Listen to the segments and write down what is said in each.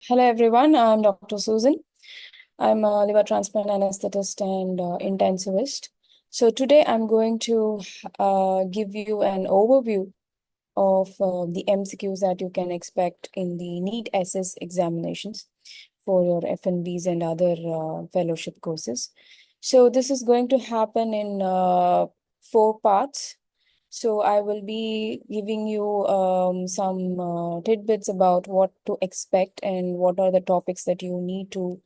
Hello everyone, I'm Dr. Susan. I'm a liver transplant anesthetist and intensivist. So today I'm going to give you an overview of the MCQs that you can expect in the NEET-SS examinations for your FNBs and other fellowship courses. So this is going to happen in 4 parts. So I will be giving you some tidbits about what to expect and what are the topics that you need to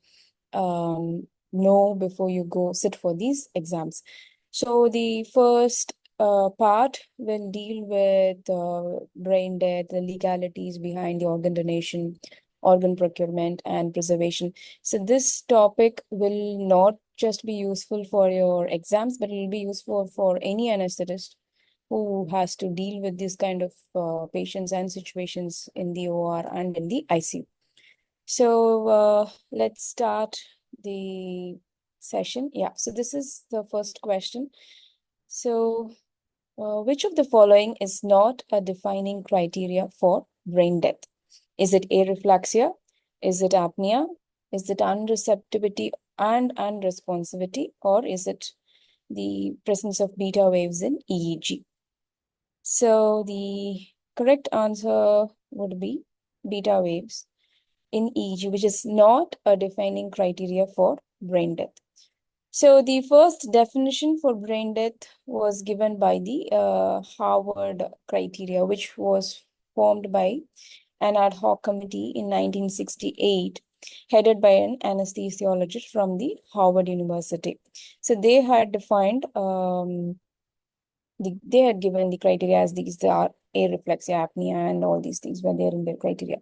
know before you go sit for these exams. So the first part will deal with brain death, the legalities behind the organ donation, organ procurement, and preservation. So this topic will not just be useful for your exams, but it will be useful for any anesthetist who has to deal with this kind of patients and situations in the OR and in the ICU. So let's start the session. Yeah, so this is the first question. So which of the following is not a defining criteria for brain death? Is it arefluxia? Is it apnea? Is it unreceptivity and unresponsivity? Or is it the presence of beta waves in EEG? So the correct answer would be beta waves in EEG, which is not a defining criteria for brain death. So the first definition for brain death was given by the Harvard criteria, which was formed by an ad hoc committee in 1968, headed by an anesthesiologist from the Harvard University. So they had defined they had given the criteria as these are arefluxia, apnea, and all these things were there in their criteria.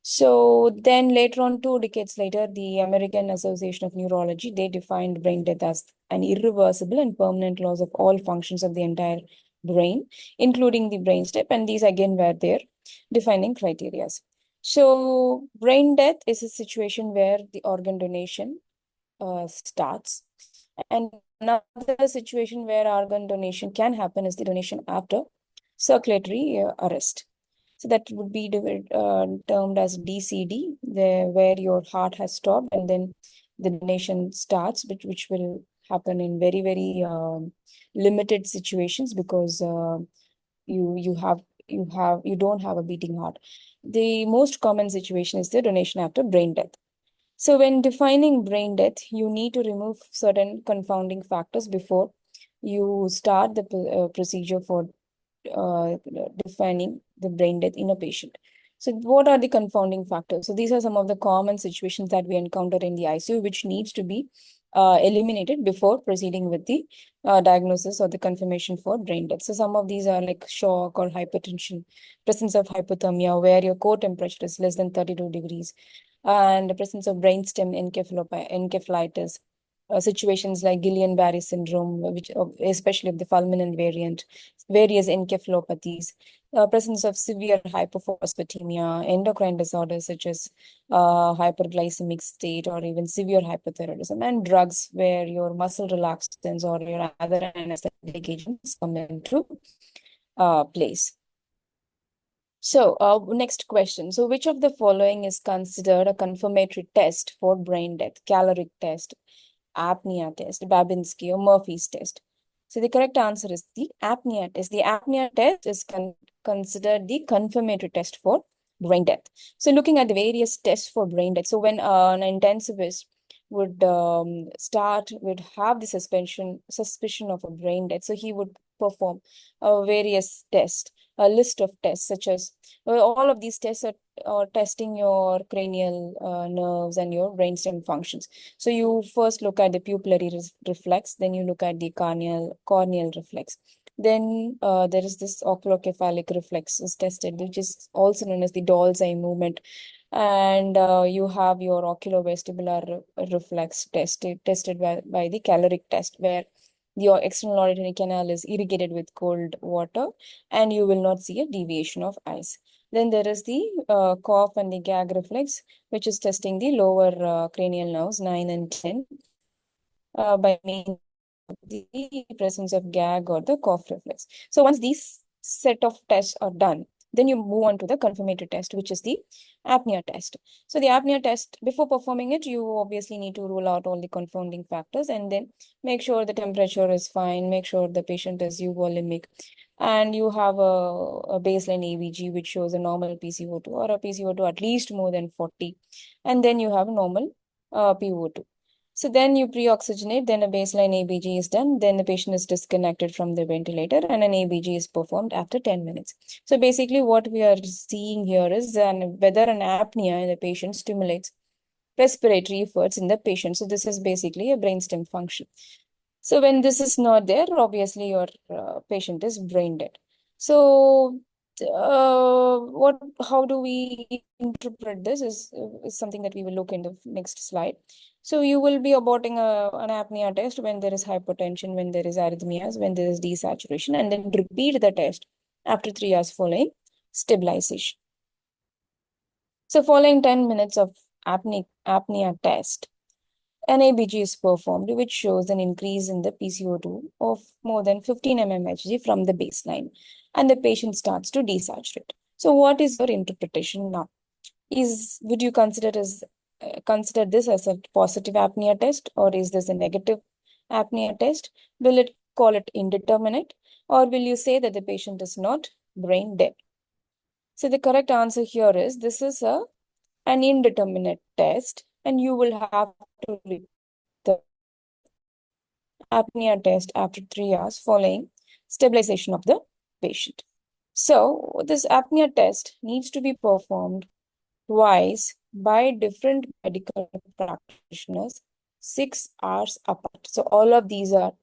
So then later on, 2 decades later, the American Association of Neurology, they defined brain death as an irreversible and permanent loss of all functions of the entire brain, including the brainstem. And these again were their defining criteria. So brain death is a situation where the organ donation starts. And another situation where organ donation can happen is the donation after circulatory arrest. So that would be termed as DCD, where your heart has stopped and then the donation starts, which will happen in very, very limited situations because you don't have a beating heart. The most common situation is the donation after brain death. So when defining brain death, you need to remove certain confounding factors before you start the procedure for uh, defining the brain death in a patient. So what are the confounding factors? So these are some of the common situations that we encounter in the ICU, which needs to be eliminated before proceeding with the diagnosis or the confirmation for brain death. So some of these are like shock or hypertension, presence of hypothermia, where your core temperature is less than 32 degrees, and the presence of brainstem encephalitis, situations like Guillain-Barré syndrome, which especially of the fulminant variant, various encephalopathies, presence of severe hypophosphatemia, endocrine disorders such as hyperglycemic state or even severe hypothyroidism, and drugs where your muscle relaxants or your other anesthetic agents come into place. So, next question. So, which of the following is considered a confirmatory test for brain death? Caloric test, apnea test, Babinski or Murphy's test. So the correct answer is the apnea test. The apnea test is considered the confirmatory test for brain death. So looking at the various tests for brain death. So when an intensivist would have the suspicion of a brain death, so he would perform various tests, a list of tests such as all of these tests are testing your cranial nerves and your brainstem functions. So you first look at the pupillary reflex, then you look at the corneal reflex. Then there is this oculocephalic reflex is tested, which is also known as the doll's eye movement. And you have your oculovestibular reflex tested by the caloric test, where your external auditory canal is irrigated with cold water and you will not see a deviation of eyes. Then there is the cough and the gag reflex, which is testing the lower cranial nerves 9 and 10 by means of the presence of gag or the cough reflex. So once these set of tests are done, Then you move on to the confirmatory test, which is the apnea test. So the apnea test, before performing it, you obviously need to rule out all the confounding factors and then make sure the temperature is fine, make sure the patient is euvolemic, and you have a baseline ABG which shows a normal PCO2 or a PCO2 at least more than 40, and then you have normal PO2. So then you pre-oxygenate, then a baseline ABG is done, then the patient is disconnected from the ventilator and an ABG is performed after 10 minutes. So basically what we are seeing here is whether an apnea in the patient stimulates respiratory efforts in the patient. So this is basically a brainstem function. So when this is not there, obviously your patient is brain dead. So how do we interpret this is something that we will look in the next slide. So you will be aborting an apnea test when there is hypertension, when there is arrhythmias, when there is desaturation, and then repeat the test after 3 hours following stabilization. So following 10 minutes of apnea test, an ABG is performed, which shows an increase in the PCO2 of more than 15 mmHg from the baseline, and the patient starts to desaturate. So what is your interpretation now? Would you consider this as a positive apnea test, or is this a negative apnea test? Will it call it indeterminate, or will you say that the patient is not brain dead? So the correct answer here is this is an indeterminate test, and you will have to repeat the apnea test after 3 hours following stabilization of the patient. So this apnea test needs to be performed twice by different medical practitioners 6 hours apart. So all of these are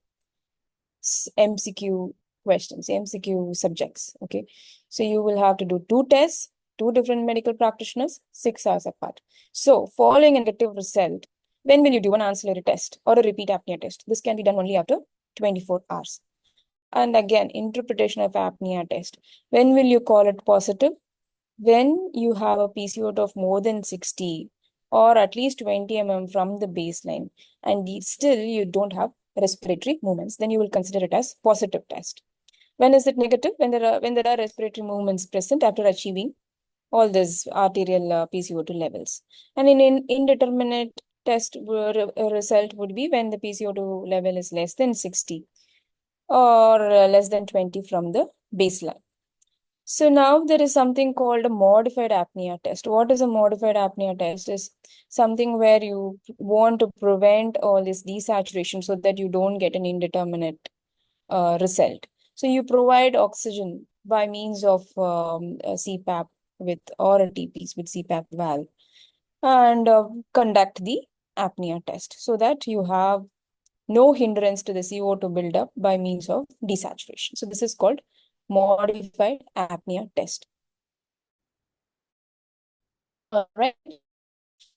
MCQ questions, MCQ subjects. Okay. So you will have to do 2 tests, 2 different medical practitioners, 6 hours apart. So following a negative result, when will you do an ancillary test or a repeat apnea test? This can be done only after 24 hours. And again, interpretation of apnea test. When will you call it positive? When you have a PCO2 of more than 60 or at least 20 mm from the baseline, and still you don't have respiratory movements, then you will consider it as positive test. When is it negative? When there are respiratory movements present after achieving all these arterial PCO2 levels. And in indeterminate test result would be when the PCO2 level is less than 60 or less than 20 from the baseline. So now there is something called a modified apnea test. What is a modified apnea test? Is something where you want to prevent all this desaturation so that you don't get an indeterminate result. So you provide oxygen by means of a CPAP or a TPs with CPAP valve and conduct the apnea test so that you have no hindrance to the CO2 buildup by means of desaturation. So this is called modified apnea test. All right.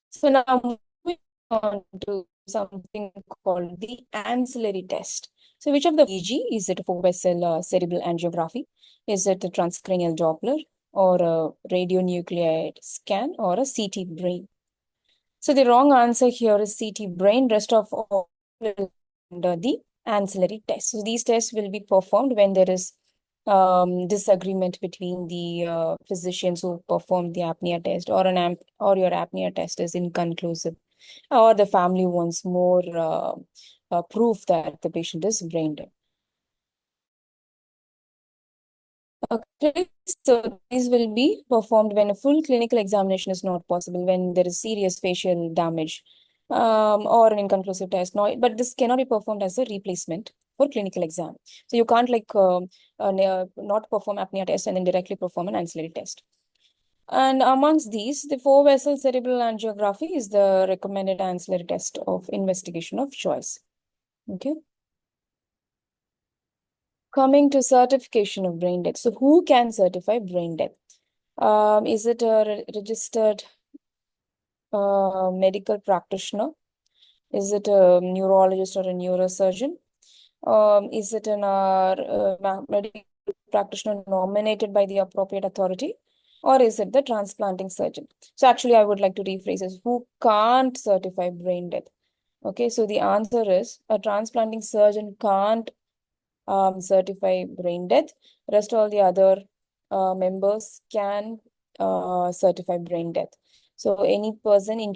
So now moving on to something called the ancillary test. So which of the EG? Is it a 4-vessel cerebral angiography? Is it a transcranial Doppler or a radionuclide scan or a CT brain? So the wrong answer here is CT brain. Rest of all under the ancillary test. So these tests will be performed when there is disagreement between the physicians who performed the apnea test, or your apnea test is inconclusive, or the family wants more proof that the patient is brain dead. Okay, so these will be performed when a full clinical examination is not possible, when there is serious facial damage or an inconclusive test. No, but this cannot be performed as a replacement for clinical exam. So you can't not perform apnea test and then directly perform an ancillary test. And amongst these, the 4-vessel cerebral angiography is the recommended ancillary test of investigation of choice. Okay. Coming to certification of brain death. So who can certify brain death? Is it a registered medical practitioner? Is it a neurologist or a neurosurgeon? Is it an medical practitioner nominated by the appropriate authority? Or is it the transplanting surgeon? So actually, I would like to rephrase this. Who can't certify brain death? Okay, so the answer is a transplanting surgeon can't certify brain death. Rest all the other members can certify brain death. So any person in